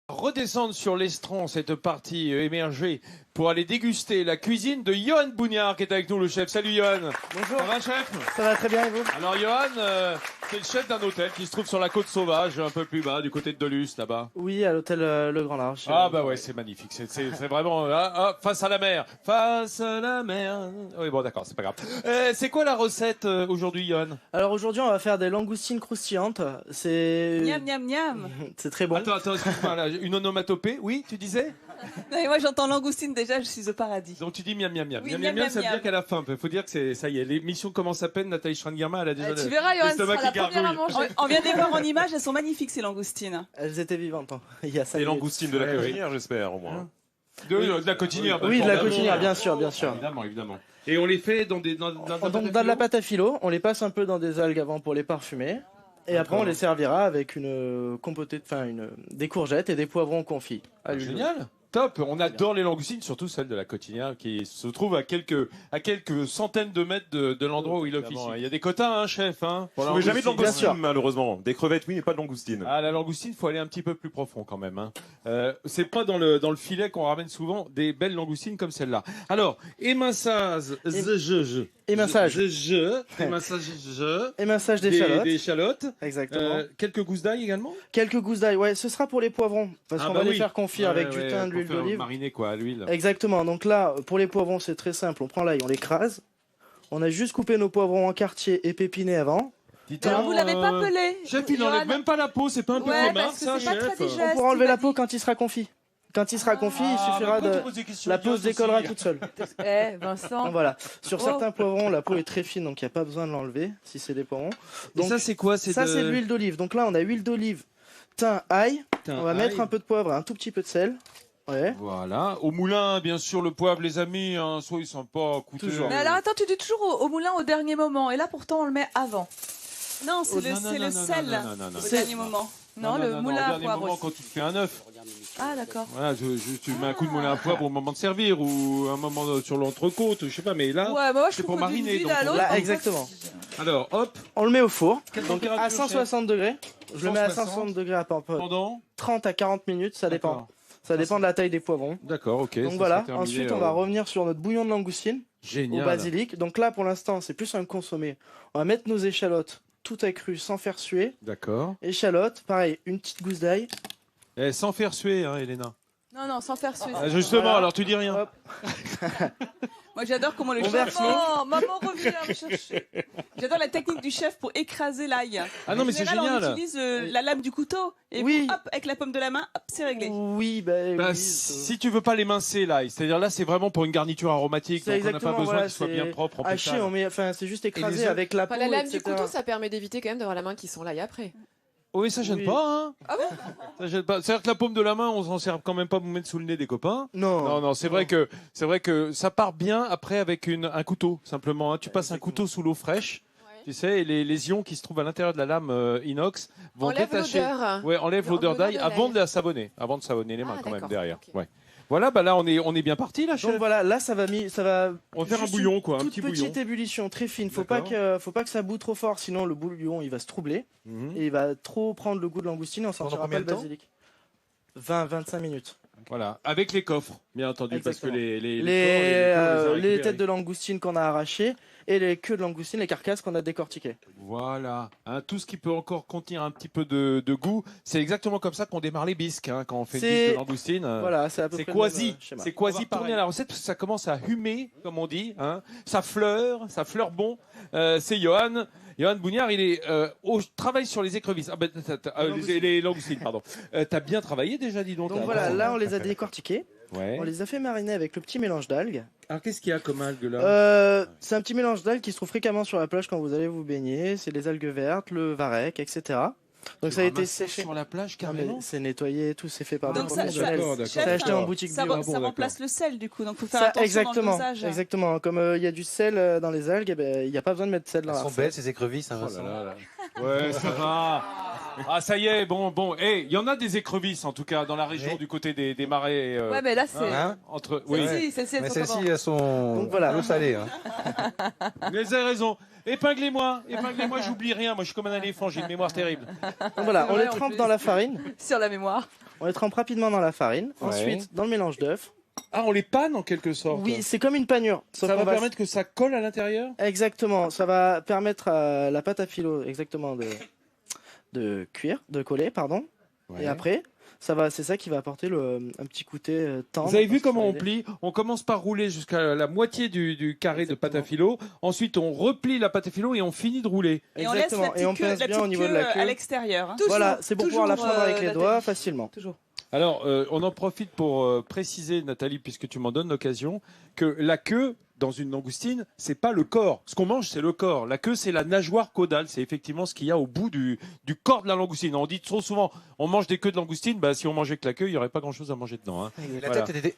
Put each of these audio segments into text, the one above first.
Redescendre sur l'estran, cette partie émergée, pour aller déguster la cuisine de Johan Bougnard qui est avec nous, le chef. Salut Johan. Bonjour. Ça va, chef? Ça va très bien et vous? Alors Johan, c'est le chef d'un hôtel qui se trouve sur la côte sauvage, un peu plus bas, du côté de Delus, là-bas. Oui, à l'hôtel Le Grand Large. Ah bah ouais, c'est magnifique. C'est vraiment face à la mer. Face à la mer. Oui bon d'accord, c'est pas grave. C'est quoi la recette aujourd'hui, Johan? Alors aujourd'hui, on va faire des langoustines croustillantes. C'est Miam, miam, miam. c'est très bon. Attends, excuse-moi, là, une onomatopée. Oui, tu disais? Non, mais moi, j'entends langoustine déjà, je suis au paradis. Donc tu dis miam miam miam. Oui, miam miam, miam miam, miam, ça veut miam. dire qu'elle a faim. Il faut dire que ça y est, l'émission commence à peine. Nathalie Schrangerma, elle a déjà Tu verras, Johan, ce l'estomac sera qui la première à gargouille. manger. On vient de les voir en image, elles sont magnifiques, ces langoustines. Elles étaient vivantes. Il y a 5 Les minutes. langoustines de la cotinière, j'espère, au moins. De la cotinière. Oui, de la d'accord. cotinière, bien sûr, bien sûr. Évidemment. Et on les fait dans des dans Donc dans de la pâte à filo, on les passe un peu dans des algues avant pour les parfumer. Et après, on les servira avec une compotée, des courgettes et des poivrons confits. à l'huile d'olive. Génial. Top, on adore les langoustines, surtout celles de la cotinière qui se trouve à quelques centaines de mètres de l'endroit où il officie. Il y a des quotas, hein, chef. Hein, pour la Mais jamais de langoustine. Bien sûr. langoustine, malheureusement. Des crevettes, oui, mais pas de langoustine. Ah, la langoustine, faut aller un petit peu plus profond quand même. Hein. C'est pas dans le filet qu'on ramène souvent des belles langoustines comme celle-là. Alors, éminçage, Éminçage. Éminçage d'échalotes. des échalotes. Exactement. Quelques gousses d'ail également. Quelques gousses d'ail. Ouais, ce sera pour les poivrons. Parce qu'on va les faire confire avec du thym, de l'huile d'olive. Mariner quoi, à l'huile. Exactement. Donc là, pour les poivrons, c'est très simple. On prend l'ail, on l'écrase. On a juste coupé nos poivrons en quartier et pépinés avant. Alors, vous l'avez pas pelé. Chef, il Johan. n'enlève même pas la peau, c'est pas un peu Ouais, remarque parce que ça, c'est pas chef? très digeste. On pourra enlever il m'a la peau dit. quand il sera confit. Quand il sera confit, il suffira mais de... pourquoi tu poses des questions La peau se idiotes décollera aussi toute seule. Eh, Vincent. Donc voilà. Sur Oh. certains poivrons, la peau est très fine, donc il n'y a pas besoin de l'enlever si c'est des poivrons. Et Donc ça, c'est quoi? ça, c'est de l'huile d'olive. Donc là, on a huile d'olive, thym, ail. On va mettre un peu de poivre et un tout petit peu de sel. Ouais. Voilà. Au moulin, bien sûr, le poivre, les amis, hein, soyez sympas, coûteux. Toujours. Mais alors, attends, tu dis toujours au moulin au dernier moment. Et là, pourtant, on le met avant. Non, c'est le sel au dernier moment. Non, le moulin au à dernier poivre moment, aussi. quand tu fais un œuf. Ah, d'accord. Voilà, tu mets un coup de moulin à poivre au moment de servir ou un moment sur l'entrecôte, je sais pas, mais là, Ouais, bah moi, je c'est trouve pour que d'une mariner, ville donc à on- l'autre. Là, en fait, exactement. alors, hop, On le met au four. quelle Donc température, à 160 degrés. Je le mets à 160 degrés à peu près pendant 30 à 40 minutes, ça dépend. D'accord. Ça dépend de la taille des poivrons. D'accord, ok. Donc ça voilà, sera terminé, ensuite on va revenir sur notre bouillon de langoustine au Génial. basilic. Donc là pour l'instant c'est plus un consommé. On va mettre nos échalotes tout à cru sans faire suer. D'accord. Échalotes, pareil, une petite gousse d'ail. Sans faire suer, hein, Elena. Non, sans faire suer. Ah, justement, Voilà. alors tu dis rien. Hop. Moi, j'adore comment le On chef. verse Maman revient me chercher. J'adore la technique du chef pour écraser l'ail. Ah non, mais En c'est général, génial. On utilise la lame du couteau et Oui. hop, avec la paume de la main, hop, c'est réglé. Oui, Bah, oui, si tu veux pas l'émincer là, c'est-à-dire là c'est vraiment pour une garniture aromatique, c'est donc on n'a pas exactement, besoin voilà, qu'il soit c'est bien propre. en haché, pétale. on met, enfin c'est juste écrasé œufs avec la peau, Enfin, la lame du etc. couteau, ça permet d'éviter quand même d'avoir la main qui sont là et après. Oui, ça gêne Oui. pas, hein. Ah Ça gêne pas. C'est-à-dire que la paume de la main, on s'en sert quand même pas pour mettre sous le nez des copains. Non, Non, c'est vrai que ça part bien après avec un couteau simplement. Hein. Tu passes un couteau sous l'eau fraîche, tu sais, et les ions qui se trouvent à l'intérieur de la lame inox vont Enlève détacher. l'odeur. Ouais, enlève l'odeur L'odeur d'ail de avant l'ail. de la savonner, avant de savonner les mains Ah, quand même d'accord, derrière. ok. Ouais. Voilà, bah là on est bien parti là, chef. Donc voilà, là ça va On va faire un juste bouillon quoi, un toute petit petite bouillon. ébullition très fine. Faut D'accord. pas que ça bout trop fort, sinon le bouillon il va se troubler Mhm. et il va trop prendre le goût de langoustine et on sortira combien pas le de temps basilic. 20-25 minutes. Voilà, avec les coffres, bien entendu, parce que Exactement. les corps, Les corps, on les a récupérés. têtes de langoustine qu'on a arrachées et les queues de langoustine, les carcasses qu'on a décortiquées. Voilà, hein, tout ce qui peut encore contenir un petit peu de goût, c'est exactement comme ça qu'on démarre les bisques, hein, quand on fait une C'est- bisque de langoustine. Voilà, c'est à peu C'est près quasi, le même, schéma. c'est On va quasi repareil. tourné à la recette parce que ça commence à humer, comme on dit. Hein. Ça fleure bon. C'est Johan Bougnard, il est au travail sur les écrevisses. Ah ben, les langoustines, pardon. T'as bien travaillé déjà, dis donc. Donc t'as- voilà, là on les a décortiqués, Ouais. on les a fait mariner avec le petit mélange d'algues. Alors qu'est-ce qu'il y a comme algue là C'est un petit mélange d'algues qui se trouve fréquemment sur la plage quand vous allez vous baigner. C'est les algues vertes, le varech, etc. Donc ça a été séché. sur la plage Non, mais carrément. c'est nettoyé, tout c'est fait par des Donc ça, professionnels. d'accord, d'accord. C'est acheté en boutique ça, bio. ça remplace le sel du coup, donc faut faire Ça, attention exactement, dans le dosage. exactement. Comme il y a du sel dans les algues, il n'y a pas besoin de mettre de sel dans Elles la sont recette. belles ces écrevisses, hein, Oh là Vincent. là là. Ouais, ça va. Ah, ça y est, bon. Il y en a des écrevisses, en tout cas, dans la région Oui. du côté des marais. Ouais, mais là c'est. Hein Entre, oui. Celle-ci, celle-ci, Mais elles sont celles-ci, comment elles sont Donc voilà. l'eau salée. Hein. Mais vous avez raison. Épinglez-moi, j'oublie rien. Moi, je suis comme un éléphant, j'ai une mémoire terrible. Donc voilà, on Ouais, les en trempe plus. dans la farine. Sur la mémoire. On les trempe rapidement dans la farine. Ouais. Ensuite, dans le mélange d'œufs. Ah, on les panne en quelque sorte. Oui, c'est comme une panure. Sauf Ça qu'on va permettre que ça colle à l'intérieur. Exactement, ça va permettre à la pâte à filo exactement de cuire, de coller, pardon. Ouais. Et après, c'est ça qui va apporter un petit côté tendre. Vous avez vu parce comment on que plie? On commence par rouler jusqu'à la moitié du carré de pâte à filo. Ensuite, on replie la pâte à filo et on finit de rouler. Et on laisse Exactement. la Et on petite queue, pince bien au niveau de la queue. à l'extérieur. hein. Voilà, c'est pour pouvoir la toujours, fendre avec les la doigts technique. facilement. Toujours. Alors, on en profite pour préciser, Nathalie, puisque tu m'en donnes l'occasion, que la queue, dans une langoustine, c'est pas le corps. Ce qu'on mange, c'est le corps. La queue, c'est la nageoire caudale. C'est effectivement ce qu'il y a au bout du corps de la langoustine. On dit trop souvent, on mange des queues de langoustine. Bah, si on mangeait que la queue, il n'y aurait pas grand-chose à manger dedans. Hein.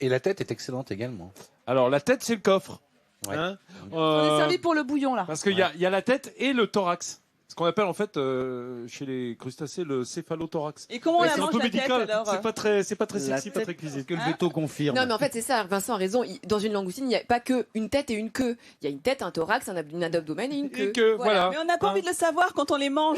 Et la tête est excellente également. Alors, la tête, c'est le coffre. Ouais. Hein. On est servi pour le bouillon là. Parce qu'il y a la tête et le thorax. Ce qu'on appelle en fait chez les crustacés le céphalothorax. Et comment on Ouais, la c'est un mange peu la tête médical. alors C'est pas très La sexy, pas tête- très cuisine. Que le Hein veto confirme. Non, mais en fait, c'est ça. Vincent a raison. Dans une langoustine, il n'y a pas que une tête et une queue. Il y a une tête, un thorax, un abdomen et une queue. Et que voilà. Mais on n'a pas Hein. envie de le savoir quand on les mange.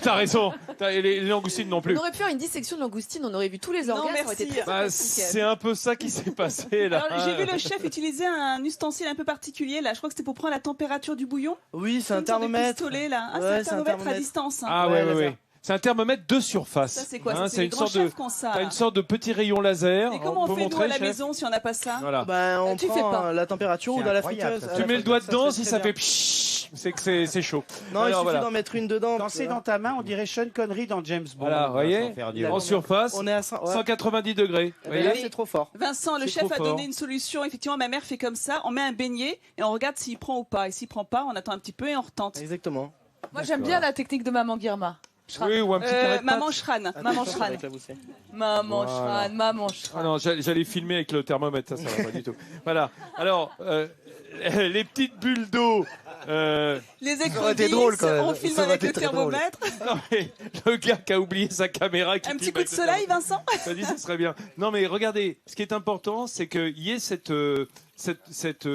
T'as raison. Et les langoustines non plus. On aurait pu faire une dissection de langoustine, on aurait vu tous les Non, organes, ça aurait été merci. très Bah, sympathique. c'est un peu ça qui s'est passé là. Alors, j'ai vu le chef utiliser un ustensile un peu particulier là. Je crois que c'était pour prendre la température du bouillon. Oui, c'est un Une sorte de thermomètre. pistolet là. Ah, Ouais, c'est un c'est un thermomètre à thermomètre. distance. hein. Ah Ouais, ouais, ouais, laser. ouais. C'est un thermomètre de surface. Ça c'est quoi Hein, C'est les grands sorte de, chefs qui ont ça. t'as là. une sorte de petit rayon laser. Et comment on peut fait nous montrer, à la chef maison si on n'a pas ça Voilà. Ben, on Tu fais prend pas. la température ou C'est dans la incroyable, friteuse. ça. À Tu la mets le doigt friteuse, dedans, fait si très ça bien. fait pshhh, c'est que c'est chaud. Non, il Alors, suffit voilà. d'en mettre une dedans. Quand c'est dans ta main, on dirait Sean Connery dans James Bond. Voilà, vous voyez, Sans faire Il dire. a en combien surface, On est à 100. Ouais. 190 degrés. Eh Vous ben là, voyez c'est trop fort. Vincent, le C'est chef trop a fort. donné une solution. Effectivement, ma mère fait comme ça. On met un beignet et on regarde s'il prend ou pas. Et s'il prend pas, on attend un petit peu et on retente. Exactement. Moi, j'aime bien la technique de maman Guirma. Oui, ou un petit carré de Maman pâte. Shran. Maman Attention Shran. avec la boussée. Maman Voilà. Shran. Maman Shran. Ah non, j'allais filmer avec le thermomètre, ça va pas du tout. Voilà. Alors, les petites bulles d'eau. Les aurait été drôle, quand même. on filme Ça aurait avec été le très drôle. thermomètre. Non, mais le gars qui a oublié sa caméra. Qui Un petit filme coup de avec le soleil, Vincent. Ça dit, ce serait bien. Non, mais regardez, ce qui est important, c'est qu'il y ait cette Cette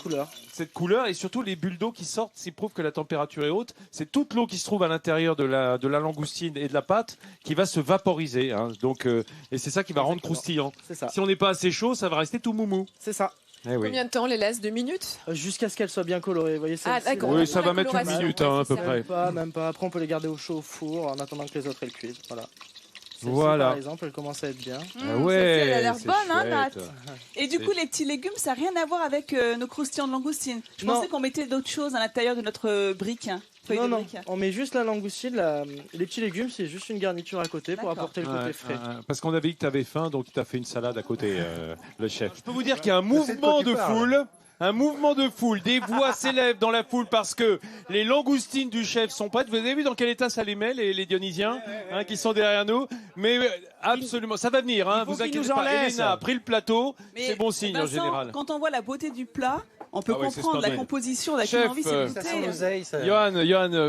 couleur. couleur et surtout les bulles d'eau qui sortent, c'est prouve que la température est haute. C'est toute l'eau qui se trouve à l'intérieur de la langoustine et de la pâte qui va se vaporiser. Hein. Donc, et c'est ça qui va rendre croustillant. C'est ça. Si on n'est pas assez chaud, ça va rester tout moumou. C'est ça. Eh oui. Combien de temps on les laisse 2 minutes Jusqu'à ce qu'elle soit bien colorée. Vous voyez, Ah, celle-ci, d'accord. là. Oui, on ça attend va la mettre une coloration. minute, hein, à peu c'est ça. près. Même pas. Après, on peut les garder au chaud au four en attendant que les autres elles cuisent. Voilà. Celle-ci, Voilà. Par exemple, elle commence à être bien. Ah ouais, elle a l'air c'est bonne, hein, chouette. Nat. Et du coup, les petits légumes, ça n'a rien à voir avec nos croustillants de langoustine. Je Non. pensais qu'on mettait d'autres choses à l'intérieur de notre brique. Feuille Non, de non. brique. On met juste la langoustine. Les petits légumes, c'est juste une garniture à côté pour D'accord. apporter le côté Ouais, frais. parce qu'on avait dit que tu avais faim, donc il t'a fait une salade à côté, le chef. Je peux vous dire qu'il y a un sais de quoi mouvement tu de parles. foule. Un mouvement de foule, des voix s'élèvent dans la foule parce que les langoustines du chef sont prêtes. Vous avez vu dans quel état ça les met, les Dionysiens, hein, qui sont derrière nous. Mais absolument, ça va venir. Hein, il faut vous qu'ils inquiétez nous en pas. laissent. Elena a pris le plateau, Mais c'est bon signe en Vincent, général. Quand on voit la beauté du plat, on peut Ah ouais, c'est comprendre la splendide. composition, la Chef, envie, c'est Ça sent goûter. l'oseille, ça. Johan,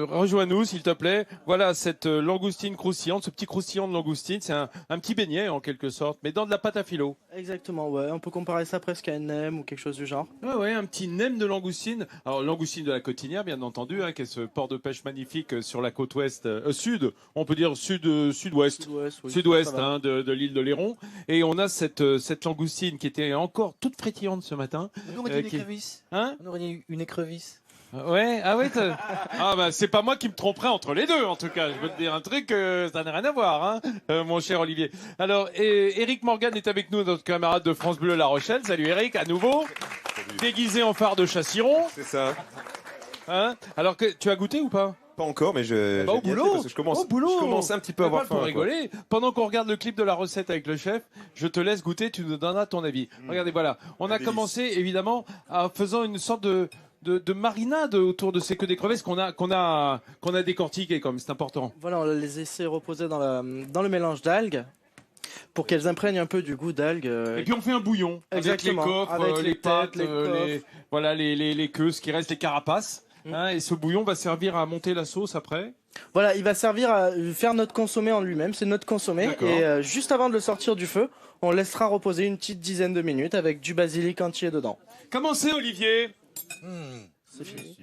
rejoins-nous s'il te plaît. Voilà cette langoustine croustillante, ce petit croustillant de langoustine, c'est un petit beignet en quelque sorte, mais dans de la pâte à filo. Exactement, ouais. On peut comparer ça presque à une nem ou quelque chose du genre. Ouais, un petit nem de langoustine. Alors langoustine de la Côtinière, bien entendu, hein, qui est ce port de pêche magnifique sur la côte ouest, sud, on peut dire sud-ouest. Sud-ouest, oui. Sud-ouest Ça va. hein, de l'île de Léron. Et on a cette langoustine qui était encore toute frétillante ce matin. On aurait dit une qui- écrevisse. Hein On aurait dit une écrevisse. Ouais, ah bah c'est pas moi qui me tromperai entre les deux en tout cas. Je veux te dire un truc, ça n'a rien à voir, hein, mon cher Olivier. Alors, Eric Morgan est avec nous, notre camarade de France Bleu La Rochelle. Salut Eric, à nouveau. Déguisé en phare de Chassiron. C'est ça. Hein. Alors que tu as goûté ou pas? Pas encore, mais je. Bah, au j'ai bien boulot. fait parce que je commence, Au boulot. je commence un petit peu à avoir Pas pour faim. quoi. rigoler. Pendant qu'on regarde le clip de la recette avec le chef, je te laisse goûter, tu nous donneras ton avis. Regardez, voilà. On a délice. commencé évidemment en faisant une sorte de marinade autour de ces queues d'écrevisses qu'on a décortiquées, comme c'est important. Voilà, on les laisser reposer dans le mélange d'algues pour qu'elles imprègnent un peu du goût d'algues. Et puis on fait un bouillon avec les Exactement. coffres, Avec les les pattes, têtes, les coffres. voilà les queues, ce qui reste, les carapaces. Hein, et ce bouillon va servir à monter la sauce après. Voilà, il va servir à faire notre consommé en lui-même. C'est notre consommé. D'accord. Et juste avant de le sortir du feu, on laissera reposer une petite dizaine de minutes avec du basilic entier dedans. Comment c'est, Olivier? C'est fini.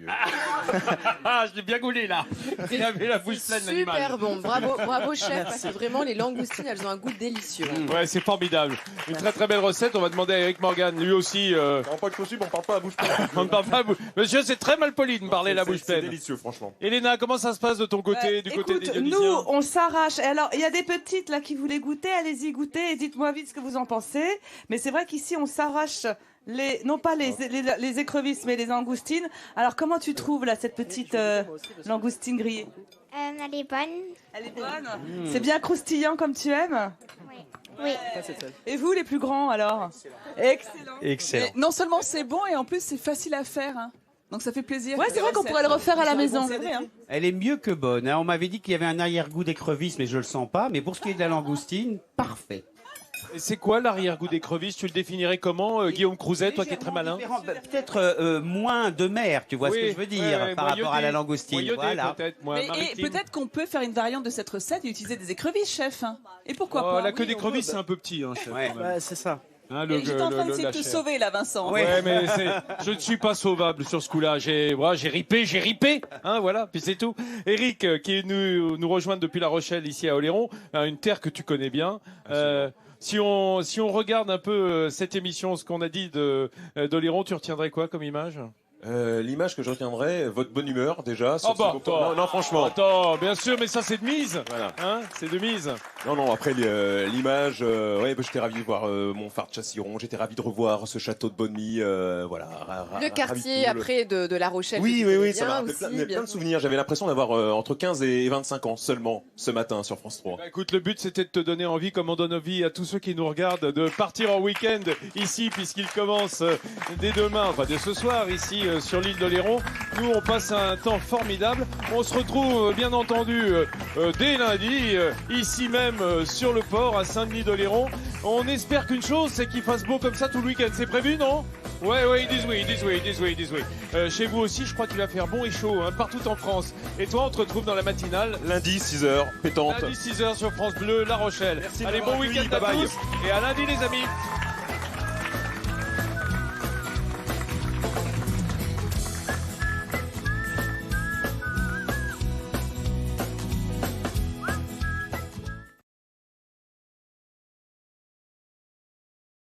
Ah, je l'ai bien gaulé là. Il avait la bouche pleine l'animal. Super bon, bravo chef, parce que vraiment les langoustines, elles ont un goût délicieux. Ouais, c'est formidable. Une très très belle recette. On va demander à Eric Morgan, lui aussi. On parle pas de possible, on parle pas à bouche pleine. On ne parle pas. Monsieur, c'est très mal poli de me parler la bouche C'est pleine. délicieux, franchement. Elena, comment ça se passe de ton côté, du côté des Écoute, nous, Dionysiens? on s'arrache. Et alors, il y a des petites là qui voulaient goûter. Allez-y, goûtez et dites-moi vite ce que vous en pensez. Mais c'est vrai qu'ici, on s'arrache non pas les écrevisses, mais les langoustines. Alors, comment tu trouves là cette petite langoustine grillée? Elle est bonne. Elle est bonne. C'est bien croustillant comme tu aimes. Oui. Et vous, les plus grands, alors? Excellent. Excellent. Non seulement c'est bon et en plus c'est facile à faire. Hein. Donc ça fait plaisir. Ouais, c'est vrai qu'on pourrait le refaire à la maison. C'est vrai, hein. Elle est mieux que bonne. Hein. On m'avait dit qu'il y avait un arrière-goût d'écrevisse, mais je le sens pas. Mais pour ce qui est de la langoustine, parfait. Et c'est quoi l'arrière-goût d'écrevisse? Tu le définirais comment, Guillaume Crouzet, toi qui es très malin? Différent. Peut-être moins de mer, tu vois ce que je veux dire, par rapport à la langoustine. Moyauté, Voilà. peut-être, moins Et maritime. peut-être qu'on peut faire une variante de cette recette et utiliser des écrevisses, chef. Hein. Et pourquoi Oh, pas? la queue d'écrevisse, c'est un peu petit, hein, chef. Ouais. quand même. Ouais, c'est ça. Hein, J'étais en train d'essayer la de te chair. sauver là, Vincent. Ouais, mais je ne suis pas sauvable sur ce coup-là. J'ai ripé, hein, voilà, puis c'est tout. Eric, qui est venu nous rejoindre depuis La Rochelle, ici à Oléron, une terre que tu connais bien. Si on regarde un peu cette émission, ce qu'on a dit d'Oléron, tu retiendrais quoi comme image? L'image que je retiendrai, votre bonne humeur déjà. sur Oh bah, ce- attends. non, franchement. Attends, bien sûr, mais ça c'est de mise. Voilà. Hein, c'est de mise. Non, après l'image, ouais, bah, j'étais ravi de voir mon phare de Chassiron, j'étais ravi de revoir ce château de Bonny, voilà. Le quartier après de La Rochelle. Oui, que tu connais ça m'a bien rappelé aussi, plein bien de sûr. souvenirs. J'avais l'impression d'avoir entre 15 et 25 ans seulement ce matin sur France 3. Bah, écoute, le but c'était de te donner envie, comme on donne envie à tous ceux qui nous regardent, de partir en week-end ici, puisqu'il commence dès demain, enfin dès ce soir, ici sur l'île d'Oléron. Nous, on passe un temps formidable. On se retrouve, bien entendu, dès lundi, ici même sur le port, à Saint-Denis d'Oléron. On espère qu'une chose, c'est qu'il fasse beau comme ça tout le week-end. C'est prévu, non? Ouais, ils disent oui. Chez vous aussi, je crois qu'il va faire bon et chaud, hein, partout en France. Et toi, on te retrouve dans la matinale. Lundi, 6h, pétante. Lundi 6h sur France Bleu, La Rochelle. Merci de Allez, m'avoir bon week-end accueilli, à bye bye. tous et à lundi les amis.